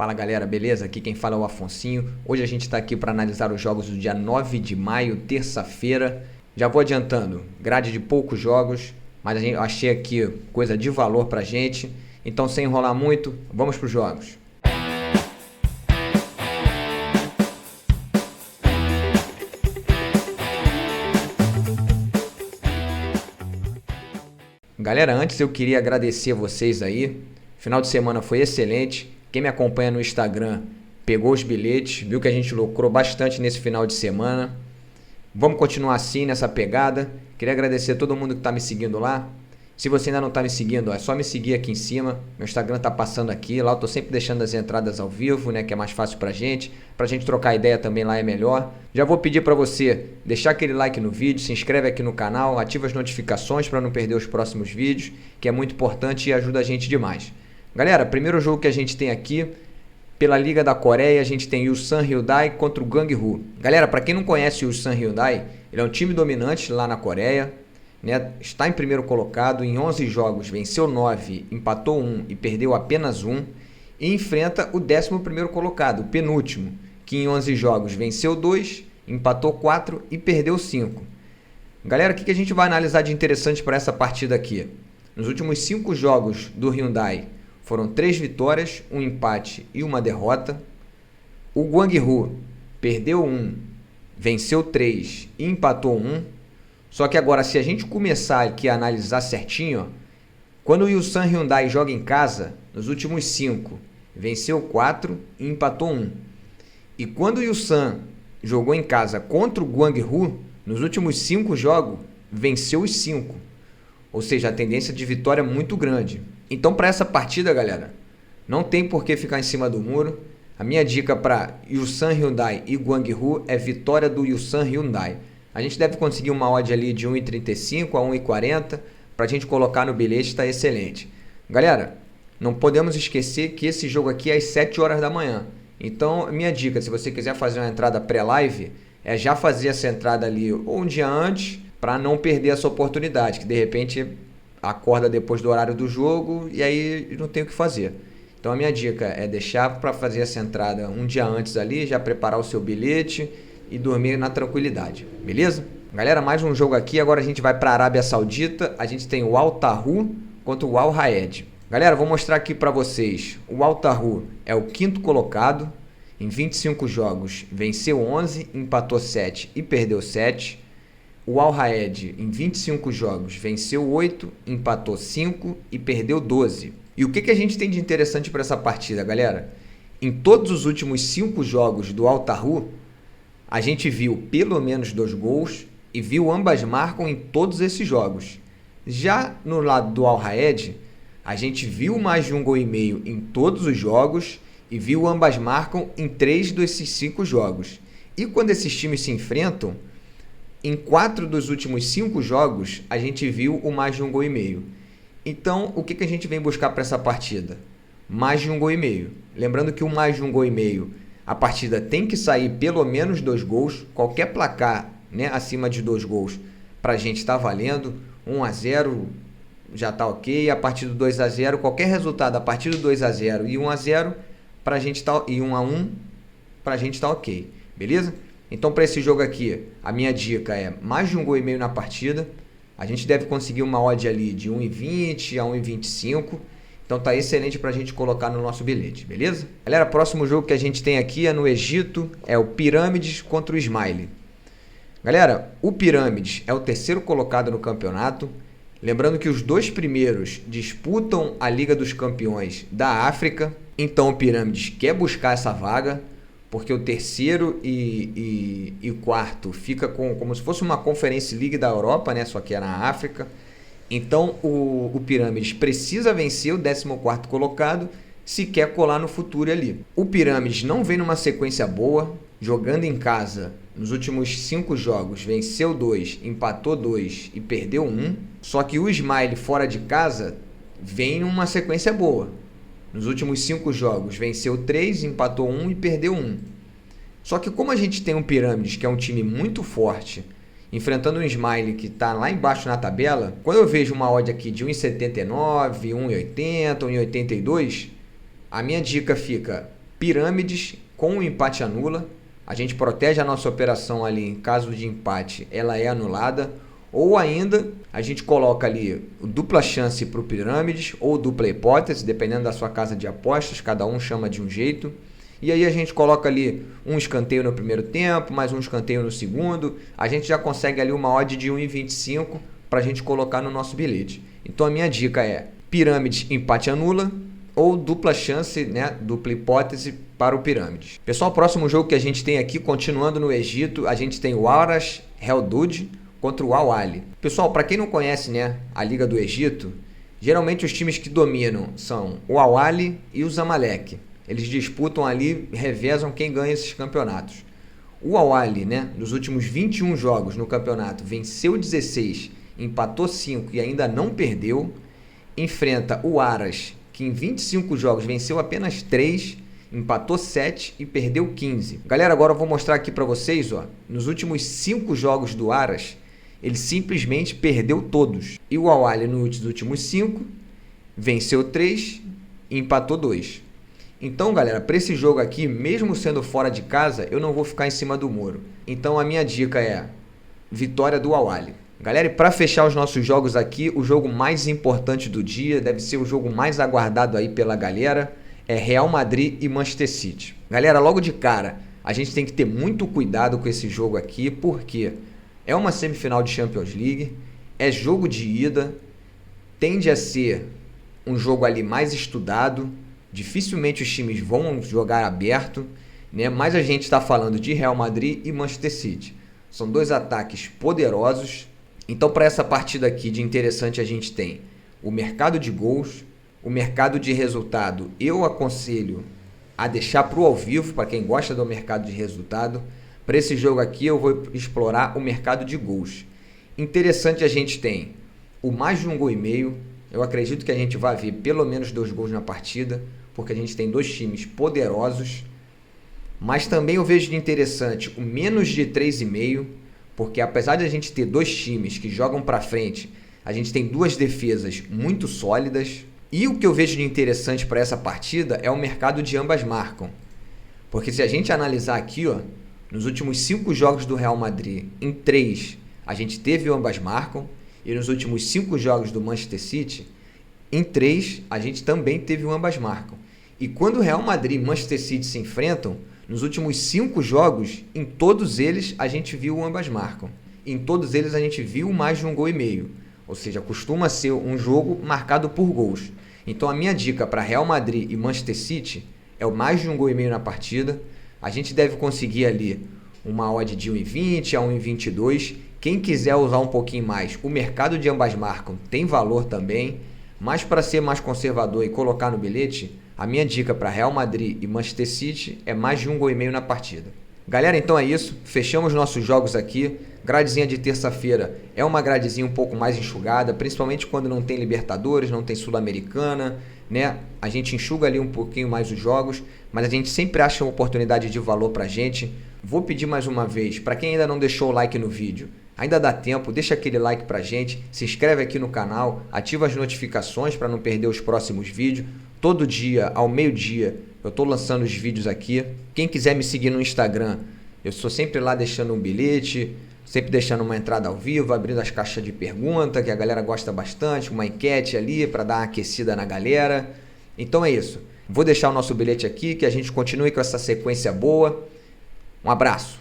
Fala galera, beleza? Aqui quem fala é o Afonsinho. Hoje a gente está aqui para analisar os jogos do dia 9 de maio, terça-feira. Já vou adiantando, grade de poucos jogos, mas a gente achei aqui coisa de valor pra gente. Então, sem enrolar muito, vamos para os jogos. Galera, antes eu queria agradecer a vocês aí. Final de semana foi excelente. Quem me acompanha no Instagram pegou os bilhetes, viu que a gente lucrou bastante nesse final de semana. Vamos continuar assim, nessa pegada. Queria agradecer a todo mundo que está me seguindo lá. Se você ainda não está me seguindo, é só me seguir aqui em cima. Meu Instagram está passando aqui. Lá eu estou sempre deixando as entradas ao vivo, né, que é mais fácil pra gente. Pra gente trocar ideia também lá é melhor. Já vou pedir para você deixar aquele like no vídeo, se inscreve aqui no canal, ativa as notificações para não perder os próximos vídeos, que é muito importante e ajuda a gente demais. Galera, primeiro jogo que a gente tem aqui, pela Liga da Coreia, a gente tem Ulsan Hyundai contra o Gangwoo. Galera, para quem não conhece o Ulsan Hyundai, ele é um time dominante lá na Coreia, né? Está em primeiro colocado, em 11 jogos, venceu 9, empatou 1 e perdeu apenas 1. E enfrenta o 11º colocado, o penúltimo, que em 11 jogos venceu 2, empatou 4 e perdeu 5. Galera, o que a gente vai analisar de interessante para essa partida aqui? Nos últimos 5 jogos do Hyundai, foram 3 vitórias, 1 empate e 1 derrota. O Gangwoo perdeu 1, venceu 3 e empatou 1. Só que agora, se a gente começar aqui a analisar certinho, ó, quando o Ulsan Hyundai joga em casa, nos últimos 5, venceu 4 e empatou 1. E quando o Ulsan jogou em casa contra o Gangwoo, nos últimos 5 jogos, venceu os 5. Ou seja, a tendência de vitória é muito grande. Então, para essa partida, galera, não tem por que ficar em cima do muro. A minha dica para Ulsan Hyundai e Gangwoo é vitória do Ulsan Hyundai. A gente deve conseguir uma odd ali de 1,35 a 1,40 para a gente colocar no bilhete, está excelente. Galera, não podemos esquecer que esse jogo aqui é às 7 horas da manhã. Então, minha dica, se você quiser fazer uma entrada pré-live, é já fazer essa entrada ali ou um dia antes, para não perder essa oportunidade, que de repente acorda depois do horário do jogo e aí não tem o que fazer. Então a minha dica é deixar para fazer essa entrada um dia antes ali, já preparar o seu bilhete e dormir na tranquilidade, beleza? Galera, mais um jogo aqui, agora a gente vai para a Arábia Saudita, a gente tem o Al Tahur contra o Al Raed. Galera, vou mostrar aqui para vocês, o Al Tahur é o 5º colocado, em 25 jogos venceu 11, empatou 7 e perdeu 7. O Al Raed, em 25 jogos, venceu 8, empatou 5 e perdeu 12. E o que a gente tem de interessante para essa partida, galera? Em todos os últimos 5 jogos do Al Tahur, a gente viu pelo menos 2 gols e viu ambas marcam em todos esses jogos. Já no lado do Al Raed, a gente viu mais de 1,5 gol em todos os jogos e viu ambas marcam em 3 desses 5 jogos. E quando esses times se enfrentam, em 4 dos últimos 5 jogos, a gente viu o mais de 1,5 gol. Então, o que a gente vem buscar para essa partida? Mais de 1,5 gol. Lembrando que o mais de 1,5 gol, a partida tem que sair pelo menos 2 gols. Qualquer placar, né, acima de 2 gols, para a gente está valendo. 1-0 já está ok. A partir do 2-0, qualquer resultado a partir do 2-0 e 1-0, para a gente tá, e 1-1, para a gente está ok. Beleza? Então, para esse jogo aqui, a minha dica é mais de 1,5 gol na partida. A gente deve conseguir uma odd ali de 1,20 a 1,25. Então, tá excelente para a gente colocar no nosso bilhete, beleza? Galera, próximo jogo que a gente tem aqui é no Egito, é o Pirâmides contra o Ismaili. Galera, o Pirâmides é o 3º colocado no campeonato. Lembrando que os 2 primeiros disputam a Liga dos Campeões da África. Então, o Pirâmides quer buscar essa vaga, porque o 3º e 4º fica como se fosse uma Conference League da Europa, né? Só que é na África. Então, o Pirâmides precisa vencer o 14º colocado se quer colar no futuro ali. O Pirâmides não vem numa sequência boa, jogando em casa. Nos últimos 5 jogos, venceu 2, empatou 2 e perdeu 1. Só que o Ismaili fora de casa vem numa sequência boa. Nos últimos 5 jogos, venceu 3, empatou 1 e perdeu 1. Só que como a gente tem um Pirâmides, que é um time muito forte, enfrentando um Ismaili que está lá embaixo na tabela, quando eu vejo uma odd aqui de 1,79, 1,80, 1,82, a minha dica fica Pirâmides com o empate anula. A gente protege a nossa operação ali em caso de empate, ela é anulada. Ou ainda, a gente coloca ali dupla chance para o Pirâmides ou dupla hipótese, dependendo da sua casa de apostas, cada um chama de um jeito. E aí a gente coloca ali um escanteio no primeiro tempo, mais um escanteio no segundo. A gente já consegue ali uma odd de 1,25 para a gente colocar no nosso bilhete. Então a minha dica é Pirâmides empate anula ou dupla chance, né, dupla hipótese para o Pirâmides. Pessoal, o próximo jogo que a gente tem aqui, continuando no Egito, a gente tem o Arash Heldud contra o Al Ahly. Pessoal, para quem não conhece, né, a Liga do Egito, geralmente os times que dominam são o Al Ahly e o Zamalek. Eles disputam ali, revezam quem ganha esses campeonatos. O Al Ahly, né, nos últimos 21 jogos no campeonato, venceu 16, empatou 5 e ainda não perdeu. Enfrenta o Arash, que em 25 jogos venceu apenas 3, empatou 7 e perdeu 15. Galera, agora eu vou mostrar aqui para vocês, ó, nos últimos 5 jogos do Arash, ele simplesmente perdeu todos. E o Al Ahly nos últimos 5, venceu 3 e empatou 2. Então, galera, para esse jogo aqui, mesmo sendo fora de casa, eu não vou ficar em cima do muro. Então a minha dica é vitória do Al Ahly. Galera, e para fechar os nossos jogos aqui, o jogo mais importante do dia, deve ser o jogo mais aguardado aí pela galera, é Real Madrid e Manchester City. Galera, logo de cara, a gente tem que ter muito cuidado com esse jogo aqui, porque é uma semifinal de Champions League, é jogo de ida, tende a ser um jogo ali mais estudado, dificilmente os times vão jogar aberto, né? Mas a gente está falando de Real Madrid e Manchester City. São dois ataques poderosos. Então, para essa partida aqui de interessante, a gente tem o mercado de gols, o mercado de resultado. Eu aconselho a deixar para o ao vivo, para quem gosta do mercado de resultado. Para esse jogo aqui, eu vou explorar o mercado de gols. Interessante, a gente tem o mais de 1,5 gol. Eu acredito que a gente vai ver pelo menos 2 gols na partida, porque a gente tem dois times poderosos. Mas também eu vejo de interessante o menos de 3,5, porque apesar de a gente ter dois times que jogam para frente, a gente tem duas defesas muito sólidas. E o que eu vejo de interessante para essa partida é o mercado de ambas marcam. Porque se a gente analisar aqui, ó, nos últimos 5 jogos do Real Madrid, em 3 a gente teve o ambas marcam. E nos últimos 5 jogos do Manchester City, em 3 a gente também teve o ambas marcam. E quando o Real Madrid e Manchester City se enfrentam, nos últimos 5 jogos, em todos eles a gente viu o ambas marcam. Em todos eles a gente viu mais de 1,5 gol. Ou seja, costuma ser um jogo marcado por gols. Então a minha dica para Real Madrid e Manchester City é o mais de 1,5 gol na partida. A gente deve conseguir ali uma odd de 1,20 a 1,22. Quem quiser usar um pouquinho mais, o mercado de ambas marcam tem valor também. Mas para ser mais conservador e colocar no bilhete, a minha dica para Real Madrid e Manchester City é mais de 1,5 gol na partida. Galera, então é isso. Fechamos nossos jogos aqui. Gradezinha de terça-feira é uma gradezinha um pouco mais enxugada, principalmente quando não tem Libertadores, não tem Sul-Americana, né? A gente enxuga ali um pouquinho mais os jogos, mas a gente sempre acha uma oportunidade de valor pra gente. Vou pedir mais uma vez, para quem ainda não deixou o like no vídeo, ainda dá tempo, deixa aquele like pra gente, se inscreve aqui no canal, ativa as notificações para não perder os próximos vídeos. Todo dia, ao meio-dia, eu estou lançando os vídeos aqui. Quem quiser me seguir no Instagram, eu estou sempre lá deixando um bilhete, sempre deixando uma entrada ao vivo, abrindo as caixas de pergunta, que a galera gosta bastante, uma enquete ali para dar uma aquecida na galera. Então é isso. Vou deixar o nosso bilhete aqui, que a gente continue com essa sequência boa. Um abraço.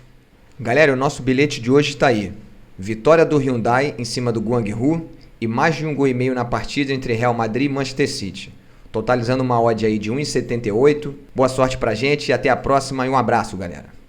Galera, o nosso bilhete de hoje está aí. Vitória do Hyundai em cima do Gwangju e mais de 1,5 gol na partida entre Real Madrid e Manchester City. Totalizando uma odd aí de 1,78. Boa sorte pra gente e até a próxima e um abraço, galera.